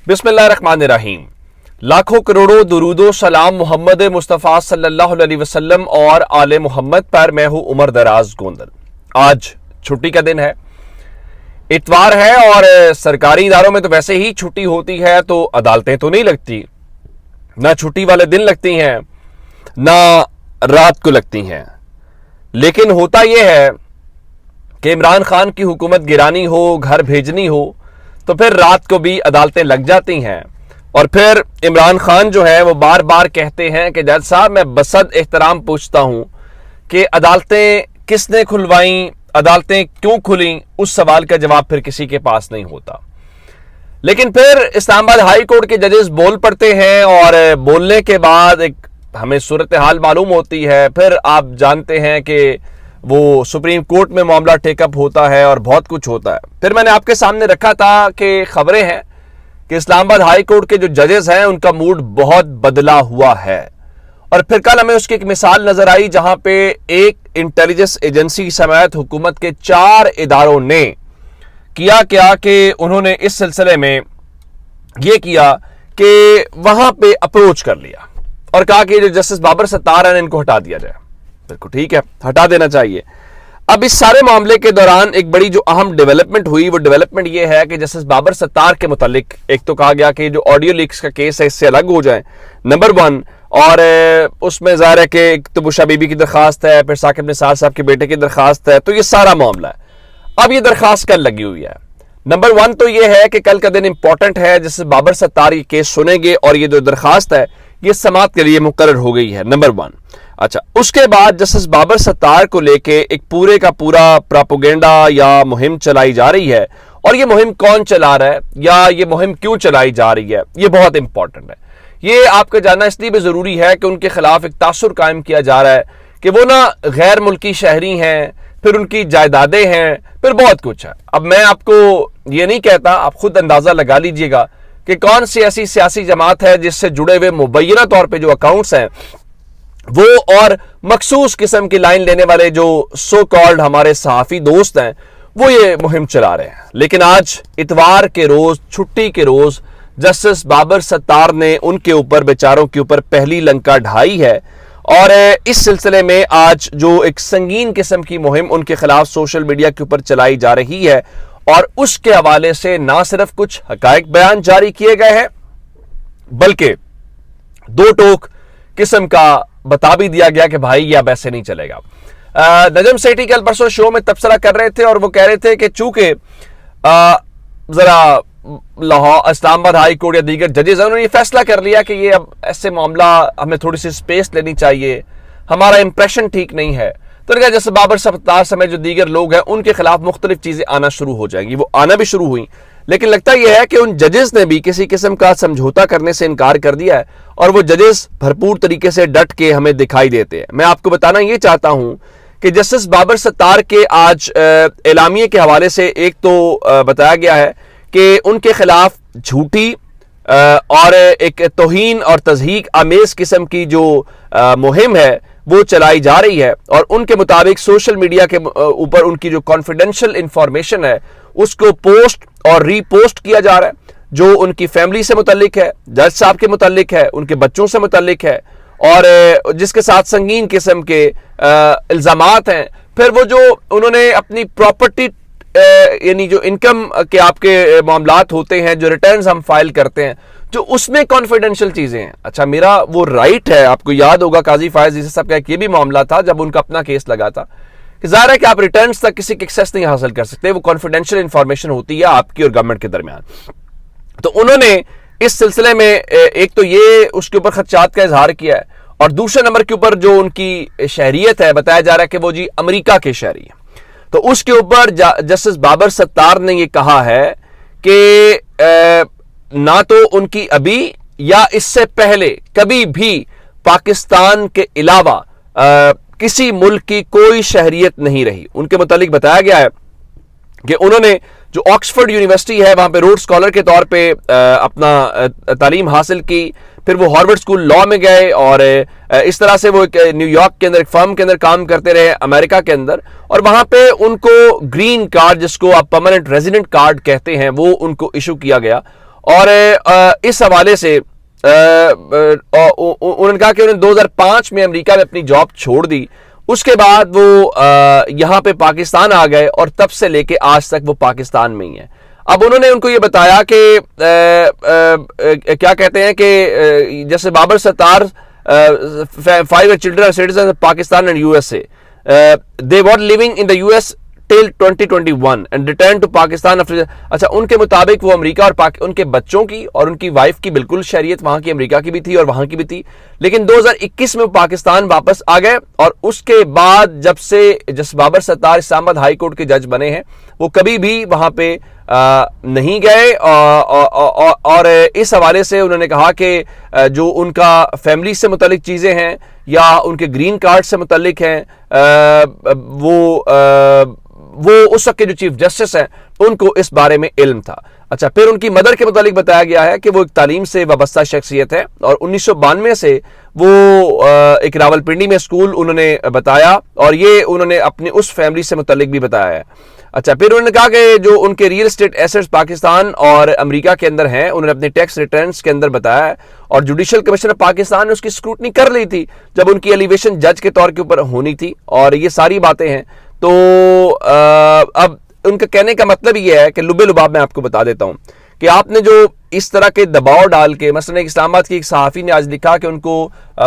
बिस्मिल्लाहिर्रहमानिर्रहीम। लाखों करोड़ों दुरूदो सलाम मोहम्मद मुस्तफ़ा सल्लल्लाहु अलैहि वसल्लम और आले मोहम्मद पर। मैं हूं उमर दराज गोंदल। आज छुट्टी का दिन है, इतवार है और सरकारी इदारों में तो वैसे ही छुट्टी होती है, तो अदालतें तो नहीं लगती, ना छुट्टी वाले दिन लगती हैं ना रात को लगती हैं। लेकिन होता यह है कि इमरान खान की हुकूमत गिरानी हो, घर भेजनी हो, तो फिर रात को भी अदालतें लग जाती हैं। और फिर इमरान खान जो है वो बार बार कहते हैं कि जज साहब, मैं बसद एहतराम पूछता हूं कि अदालतें किसने खुलवाईं, अदालतें क्यों खुली, उस सवाल का जवाब फिर किसी के पास नहीं होता। लेकिन फिर इस्लामाबाद हाई कोर्ट के जजेस बोल पड़ते हैं और बोलने के बाद एक हमें सूरत हाल मालूम होती है। फिर आप जानते हैं कि वो सुप्रीम कोर्ट में मामला टेकअप होता है और बहुत कुछ होता है। फिर मैंने आपके सामने रखा था कि खबरें हैं कि इस्लामाबाद हाई कोर्ट के जो जजेस हैं उनका मूड बहुत बदला हुआ है। और फिर कल हमें उसकी एक मिसाल नजर आई जहां पे एक इंटेलिजेंस एजेंसी समेत हुकूमत के 4 इदारों ने किया क्या कि उन्होंने इस सिलसिले में यह किया कि वहां पे अप्रोच कर लिया और कहा कि जो जस्टिस बाबर सत्तार हैं इनको हटा दिया जाए। बिल्कुल ठीक है, हटा देना चाहिए। अब इस सारे मामले के दौरान एक बड़ी जो अहम डेवलपमेंट हुई, वो डेवलपमेंट ये है कि जस्टिस बाबर सत्तार के मुतालिक एक तो कहा गया कि जो ऑडियो लीक्स का केस है इससे अलग हो जाए, नंबर 1। और उसमें ज़ाहिर है कि एक तो बुशा बीबी की दरखास्त है, फिर साकिब निसार साहब के बेटे की दरखास्त है, तो ये सारा मामला है। अब ये दरखास्त कल लगी हुई है। नंबर 1 तो ये है कि कल का दिन इंपॉर्टेंट है, जस्टिस बाबर सत्तार ये केस सुनेंगे और ये जो दरखास्त है ये समाअत के लिए मुकर्रर हो गई है, नंबर 1। अच्छा, उसके बाद जस्टिस बाबर सत्तार को लेके एक पूरे का पूरा प्रोपेगेंडा या मुहिम चलाई जा रही है। और ये मुहिम कौन चला रहा है या ये मुहिम क्यों चलाई जा रही है, ये बहुत इंपॉर्टेंट है। ये आपका जानना इसलिए भी जरूरी है कि उनके खिलाफ एक तासुर कायम किया जा रहा है कि वो ना गैर मुल्की शहरी हैं, फिर उनकी जायदादें हैं, फिर बहुत कुछ है। अब मैं आपको ये नहीं कहता, आप खुद अंदाजा लगा लीजिएगा कि कौन सी ऐसी सियासी जमात है जिससे जुड़े हुए मुबैना तौर पे जो अकाउंट्स हैं वो और मखसूस किस्म की लाइन लेने वाले जो सो कॉल्ड हमारे सहाफी दोस्त हैं वो ये मुहिम चला रहे हैं। लेकिन आज इतवार के रोज, छुट्टी के रोज, जस्टिस बाबर सत्तार ने उनके ऊपर, बेचारों के ऊपर पहली लंका ढाई है। और इस सिलसिले में आज जो एक संगीन किस्म की मुहिम उनके खिलाफ सोशल मीडिया के ऊपर चलाई जा रही है और उसके हवाले से ना सिर्फ कुछ हकायक बयान जारी किए गए हैं बल्कि दो टोक किस्म का बता भी दिया गया कि भाई ये अब ऐसे नहीं चलेगा। नजम सेठी कल परसों शो में तबसरा कर रहे थे और वो कह रहे थे कि चूंकि जरा लाहौर इस्लामाबाद हाई कोर्ट या दीगर जजेस उन्होंने ये फैसला कर लिया कि ये अब ऐसे मामला हमें थोड़ी सी स्पेस लेनी चाहिए, हमारा इंप्रेशन ठीक नहीं है, तो जैसे बाबर सत्तार समेत जो दीगर लोग हैं उनके खिलाफ मुख्तलिफ चीजें आना शुरू हो जाएंगी। वो आना भी शुरू हुई, लेकिन लगता यह है कि उन जजेस ने भी किसी किस्म का समझौता करने से इनकार कर दिया है और वो जजेस भरपूर तरीके से डट के हमें दिखाई देते हैं। मैं आपको बताना यह चाहता हूं कि जस्टिस बाबर सत्तार के आज एलामिये के हवाले से एक तो बताया गया है कि उनके खिलाफ झूठी और एक तौहीन और तज़हीक आमेज किस्म की जो मुहिम है वो चलाई जा रही है। और उनके मुताबिक सोशल मीडिया के ऊपर उनकी जो कॉन्फिडेंशियल इंफॉर्मेशन है उसको पोस्ट और रीपोस्ट किया जा रहा है, जो उनकी फैमिली से मुतल्लिक है, जज साहब के मुतल्लिक है, उनके बच्चों से मुतल्लिक है और जिसके साथ संगीन किस्म के इल्जामात हैं। फिर वो जो उन्होंने अपनी प्रॉपर्टी यानी जो इनकम के आपके मामलात होते हैं, जो रिटर्न्स हम फाइल करते हैं, जो उसमें कॉन्फिडेंशियल चीजें हैं। अच्छा, मेरा वो राइट है, आपको याद होगा काजी फायज ईसा साहब का एक ये भी मामला था जब उनका अपना केस लगा था कि जाहिर है कि आप रिटर्न्स तक किसी की एक्सेस नहीं हासिल कर सकते, वो कॉन्फिडेंशियल इंफॉर्मेशन होती है आपकी और गवर्नमेंट के दरमियान। तो उन्होंने इस सिलसिले में एक तो ये उसके ऊपर खदशात का इजहार किया है और दूसरे नंबर के ऊपर जो उनकी शहरियत है, बताया जा रहा है कि वो जी अमेरिका के शहरी है। तो उसके ऊपर जस्टिस बाबर सत्तार ने ये कहा है कि ना तो उनकी अभी या इससे पहले कभी भी पाकिस्तान के अलावा किसी मुल्क की कोई शहरियत नहीं रही। उनके मुतालिक बताया गया है कि उन्होंने जो ऑक्सफोर्ड यूनिवर्सिटी है वहां पे रोड स्कॉलर के तौर पे अपना तालीम हासिल की, फिर वो हार्वर्ड स्कूल लॉ में गए और इस तरह से वो न्यूयॉर्क के अंदर एक फर्म के अंदर काम करते रहे अमेरिका के अंदर, और वहां पे उनको ग्रीन कार्ड, जिसको आप परमानेंट रेजिडेंट कार्ड कहते हैं, वो उनको इशू किया गया اور इस हवाले से उन्होंने कहा कि उन्होंने 2005 में अमेरिका में अपनी जॉब छोड़ दी, उसके बाद वो यहाँ पे पाकिस्तान आ गए और तब से लेके आज तक वो पाकिस्तान में ही है। अब उन्होंने उनको ये बताया कि क्या कहते हैं कि जैसे Babar Sattar 5 children are citizens of Pakistan and USA. They were living in the US till 2021 and returned to Pakistan after. अच्छा, उनके मुताबिक वो अमेरिका और उनके बच्चों की और उनकी वाइफ की बिल्कुल शरीयत वहाँ की अमेरिका की भी थी और वहाँ की भी थी, लेकिन 2021 में वो पाकिस्तान वापस आ गए। और उसके बाद जब से बाबर सत्तार इस्लामाबाद हाई कोर्ट के जज बने हैं, वो कभी भी वहाँ पे नहीं गए। और इस हवाले से उन्होंने कहा कि जो उनका फैमिली से मुतल्लिक चीज़ें हैं या उनके ग्रीन कार्ड से मुतल्लिक हैं, वो उस वक्त के जो चीफ जस्टिस हैं उनको इस बारे में इल्म था। अच्छा, फिर उनकी मदर के मुतालिक बताया गया है कि वो एक तालीम से वाबस्ता शख्सियत है और 1992 से वो एक रावलपिंडी में स्कूल उन्होंने बताया और ये उन्होंने अपनी उस फैमिली से मुतालिक भी बताया है। अच्छा, फिर उन्होंने कहा कि जो उनके रियल एस्टेट एसेट्स पाकिस्तान और अमेरिका के अंदर हैं, उन्होंने अपने टैक्स रिटर्न्स के अंदर बताया है और जुडिशल कमिश्नर पाकिस्तान ने उसकी स्क्रूटनी कर ली थी जब उनकी एलिवेशन जज के तौर के ऊपर होनी थी। और ये सारी बातें हैं। तो अब उनका कहने का मतलब ये है कि लुबे लुबाब मैं आपको बता देता हूं कि आपने जो इस तरह के दबाव डाल के, मसलन इस्लामाबाद की एक सहाफ़ी ने आज लिखा कि उनको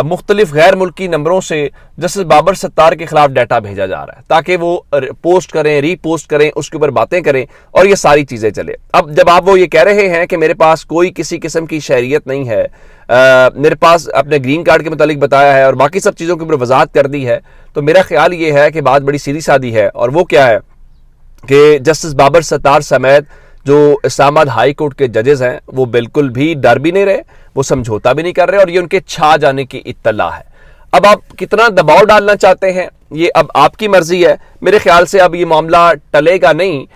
मुख्तलिफ गैर मुल्की नंबरों से जस्टिस बाबर सत्तार के खिलाफ डाटा भेजा जा रहा है ताकि वो पोस्ट करें, रीपोस्ट करें, उसके ऊपर बातें करें और ये सारी चीज़ें चले। अब जब आप वो ये कह रहे हैं कि मेरे पास कोई किसी किस्म की शहरियत नहीं है, मेरे पास अपने ग्रीन कार्ड के मुतालिक बताया है और बाकी सब चीज़ों के ऊपर वजाहत कर दी है, तो मेरा ख्याल ये है कि बात बड़ी सीधी सादी है। और वो क्या है कि जस्टिस बाबर सत्तार समेत जो इस्लामाबाद हाई कोर्ट के जजेस हैं वो बिल्कुल भी डर भी नहीं रहे, वो समझौता भी नहीं कर रहे और ये उनके छा जाने की इत्तला है। अब आप कितना दबाव डालना चाहते हैं ये अब आपकी मर्जी है। मेरे ख्याल से अब ये मामला टलेगा नहीं।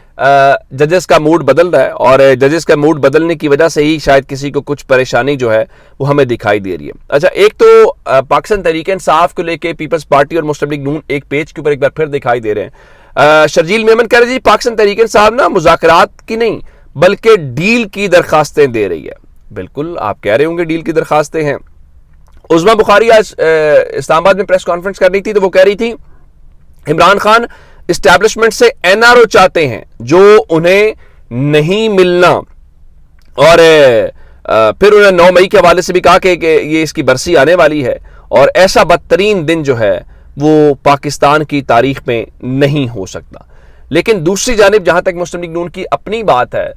जजेस का मूड बदल रहा है और जजेस का मूड बदलने की वजह से ही शायद किसी को कुछ परेशानी जो है वो हमें दिखाई दे रही है। अच्छा, एक तो पाकिस्तान तहरीक इंसाफ को लेके पीपल्स पार्टी और मुस्लिम लीग नून एक पेज के ऊपर एक बार फिर दिखाई दे रहे हैं। शर्जील मेमन कह रहे जी पाकिस्तान तहरीक इंसाफ ना मुज़ाकरात की नहीं बल्कि डील की दरखास्तें दे रही है। बिल्कुल आप कह रहे होंगे डील की दरखास्तें हैं। उज़मा बुखारी आज इस्लामाबाद में प्रेस कॉन्फ्रेंस कर रही थी तो वो कह रही थी इमरान खान इस्टेब्लिशमेंट से एनआरओ चाहते हैं जो उन्हें नहीं मिलना। और फिर उन्होंने 9 मई के हवाले से भी कहा कि ये इसकी बरसी आने वाली है और ऐसा बदतरीन दिन जो है वो पाकिस्तान की तारीख में नहीं हो सकता। लेकिन दूसरी जानिब जहां तक मुस्लिम लीग नून की अपनी बात है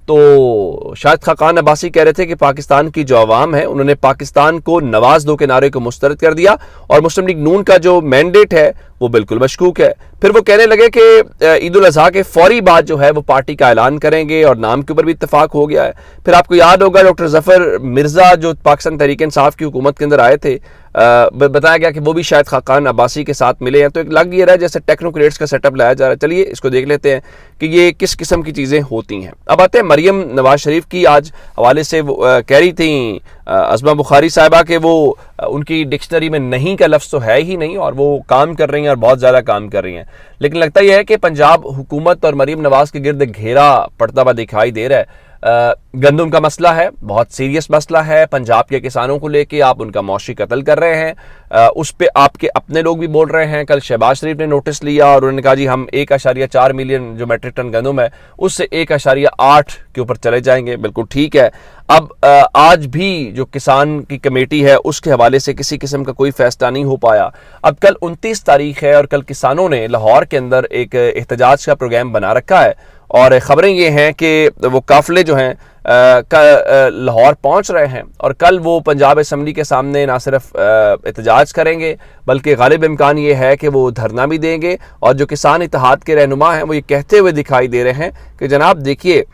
तो शाहिद खाकान अब्बासी कह रहे थे कि पाकिस्तान की जो अवाम है उन्होंने पाकिस्तान को नवाज दो के नारे को मुस्तरद कर दिया और मुस्लिम लीग नून का जो मैंडेट है वो बिल्कुल मशकूक है। फिर वो कहने लगे कि ईद उल अज़हा के फौरी बाद जो है वो पार्टी का ऐलान करेंगे और नाम के ऊपर भी इत्तेफाक हो गया है। फिर आपको याद होगा डॉक्टर जफर मिर्जा जो पाकिस्तान तहरीक इंसाफ की हुकूमत के अंदर आए थे, बताया गया कि वो भी शायद खाकान अब्बासी के साथ मिले हैं। तो एक लग ये रहा है जैसे टेक्नोक्रेट्स का सेटअप लाया जा रहा है। चलिए इसको देख लेते हैं कि ये किस किस्म की चीज़ें होती हैं। अब आते हैं मरियम नवाज शरीफ की आज हवाले से वो कह रही थी उज़मा बुखारी साहिबा के वो उनकी डिक्शनरी में नहीं का लफ्ज़ तो है ही नहीं और वो काम कर रही हैं और बहुत ज़्यादा काम कर रही हैं। लेकिन लगता यह है कि पंजाब हुकूमत और मरियम नवाज के गिर्द घेरा पड़ता हुआ दिखाई दे रहा है। गंदम का मसला है, बहुत सीरियस मसला है। पंजाब के किसानों को लेके आप उनका मौशी कत्ल कर रहे हैं, उस पर आपके अपने लोग भी बोल रहे हैं। कल शहबाज शरीफ ने नोटिस लिया और उन्होंने कहा जी हम 1.4 मिलियन जो मेट्रिक टन गंदम है उससे 1.8 के ऊपर चले जाएंगे। बिल्कुल ठीक है। अब आज भी जो किसान की कमेटी है उसके हवाले से किसी किस्म का कोई फैसला नहीं हो पाया। अब कल 29 तारीख है और कल किसानों ने लाहौर के अंदर एक एहतजाज का प्रोग्राम बना रखा है और ख़बरें ये हैं कि वो काफ़िले जो हैं लाहौर पहुंच रहे हैं और कल वो पंजाब असम्बली के सामने ना सिर्फ एहतजाज करेंगे बल्कि गालिब इम्कान ये है कि वो धरना भी देंगे। और जो किसान इत्तेहाद के रहनुमा हैं वो ये कहते हुए दिखाई दे रहे हैं कि जनाब देखिए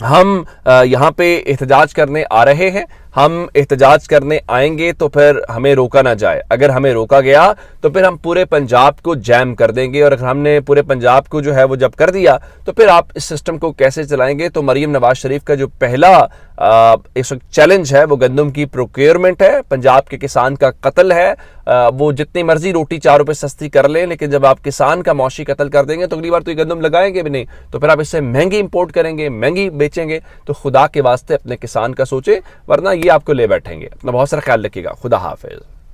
हम यहाँ पे एहतजाज करने आ रहे हैं, हम एहतजाज करने आएंगे तो फिर हमें रोका ना जाए। अगर हमें रोका गया तो फिर हम पूरे पंजाब को जैम कर देंगे और अगर हमने पूरे पंजाब को जो है वो जब कर दिया तो फिर आप इस सिस्टम को कैसे चलाएंगे। तो मरियम नवाज शरीफ का जो पहला اس وقت چیلنج ہے وہ گندم کی پروکیورمنٹ ہے، پنجاب کے کسان کا قتل ہے. وہ جتنی مرضی روٹی 4 روپے سستی کر لیں، لیکن جب آپ کسان کا معاشی قتل کر دیں گے تو اگلی بار تو یہ گندم لگائیں گے بھی نہیں، تو پھر آپ اس سے مہنگی امپورٹ کریں گے، مہنگی بیچیں گے. تو خدا کے واسطے اپنے کسان کا سوچیں، ورنہ یہ آپ کو لے بیٹھیں گے. اپنا بہت سارا خیال رکھیے گا. خدا حافظ.